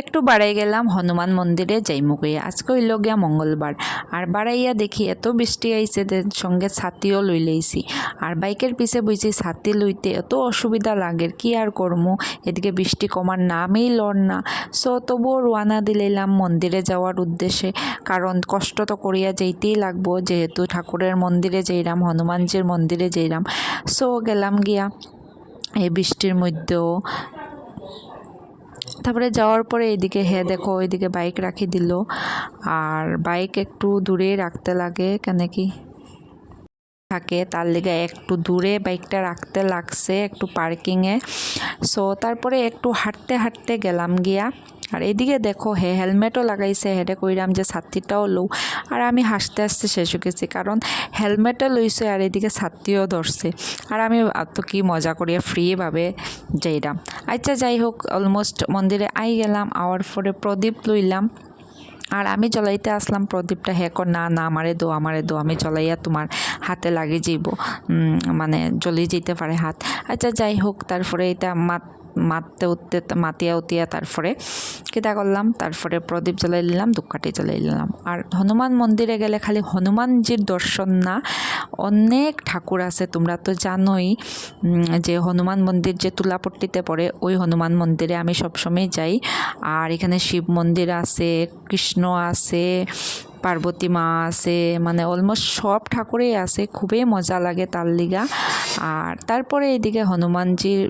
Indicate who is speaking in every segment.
Speaker 1: একটু বাড়াই গেলাম হনুমান মন্দিরে যাইমু কইয়া। আজকে হইল গিয়া মঙ্গলবার আর বাড়াইয়া দেখি এত বৃষ্টি আইছে সঙ্গে ছাতিও লই লইছি আর বাইকের পিছে বইছি। ছাতি লইতে এত অসুবিধা লাগে, কি আর করমু, এদিকে বৃষ্টি কমার নামই লড় না। সো তবুও রওনা দিলাম মন্দিরে যাওয়ার উদ্দেশ্যে, কারণ কষ্ট তো করিয়া যাইতেই লাগবো, যেহেতু ঠাকুরের মন্দিরে যাইলাম, হনুমানজির মন্দিরে যাইলাম। সো গেলাম গিয়া এই বৃষ্টির মধ্যেও। তারপরে যাওয়ার পরে এদিকে দেখো ওইদিকে বাইক রাখি দিল, আর বাইক একটু দূরে রাখতে লাগে, কেন কি থাকে তার লেগে একটু দূরে বাইকটা রাখতে লাগছে একটু পার্কিংয়ে। সো তারপরে একটু হাঁটতে হাঁটতে গেলাম গিয়া। আর এদিকে দেখো হেলমেটও লাগাইছে, হেডে কইরাম যে ছাতিটাও লও, আর আমি হাসতে হাসতে শেষ হয়ে গেছি, কারণ হেলমেটও লইছে আর এদিকে ছাতিও ধরছে, আর আমি তো কি মজা করিয়া ফ্রিভাবে যাইলাম। আচ্ছা যাই হোক, অলমোস্ট মন্দিরে আই গেলাম, আওয়ার পরে প্রদীপ লইলাম, আর আমি জ্বলাইতে আসলাম প্রদীপটা। না না আমারে দো আমি জ্বলাইয়া তোমার হাতে লাগে যাইব, মানে জ্বলি যেতে পারে হাত। আচ্ছা যাই হোক, তারপরে এটা মাতিয়া উতিয়া তারপরে কিতা করলাম, তারপরে প্রদীপ জ্বলাই নিলাম, ধূপকাঠি জ্বলাই নিলাম। আর হনুমান মন্দিরে গেলে খালি হনুমানজির দর্শন না, অনেক ঠাকুর আছে, তোমরা তো জানোই যে হনুমান মন্দির যে তুলাপট্টিতে পড়ে, ওই হনুমান মন্দিরে আমি সবসময় যাই। আর এখানে শিব মন্দির আছে, কৃষ্ণ আছে, পার্বতী মা আছে, মানে অলমোস্ট সব ঠাকুরেই আছে, খুবই মজা লাগে তার লিগা। আর তারপরে এইদিকে হনুমানজির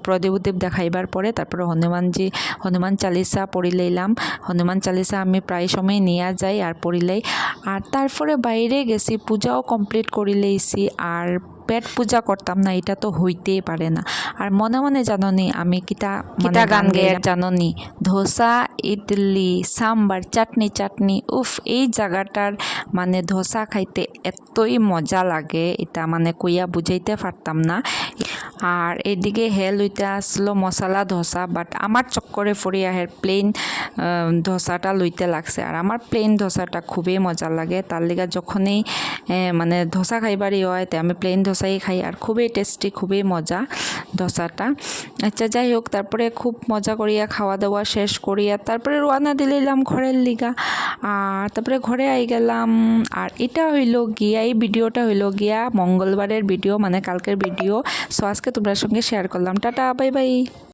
Speaker 1: প্রদীপ দেখাইবার পরে তারপরে হনুমান চালিসা পড়ি লইলাম। হনুমান চালিসা আমি প্রায় সময় নিয়ে যাই আর পড়িলেই। আর তারপরে বাইরে গেছি, পূজাও কমপ্লিট করি লইছি, আর পেট পূজা করতাম না, এটা তো হইতেই পারে না। আর মনে মনে জাননি আমি কিতা গান গেয়ে জাননি, ধোসা ইডলি সাম্বার চাটনি উফ, এই জায়গাটার মানে ধোসা খাইতে এতই মজা লাগে, এটা মানে কইয়া বুঝাইতে পারতাম না। আর এদিকে লইতে আসলো মশলা ধোসা, বাট আমার চক্করে পড়িয়া প্লেন ধোসাটা লইতে লাগছে। আর আমার প্লেন ধোসাটা খুবই মজা লাগে, তার লিগা যখনই মানে ধোসা খাইবারই হয় তো আমি প্লেন ধোসাই খাই, আর খুবই টেস্টি, খুবই মজা ধোসাটা। আচ্ছা যাই হোক, তারপরে খুব মজা করিয়া খাওয়া দাওয়া শেষ করিয়া তারপরে রওনা দিলাম ঘরের লিগা। আর তারপরে ঘরে আই গেলাম। আর এটা হইল গিয়া, এই ভিডিওটা হইল গিয়া মঙ্গলবারের ভিডিও, মানে কালকের ভিডিও। সো আজকে তোমরা সঙ্গে শেয়ার করলাম। Tata, bye bye.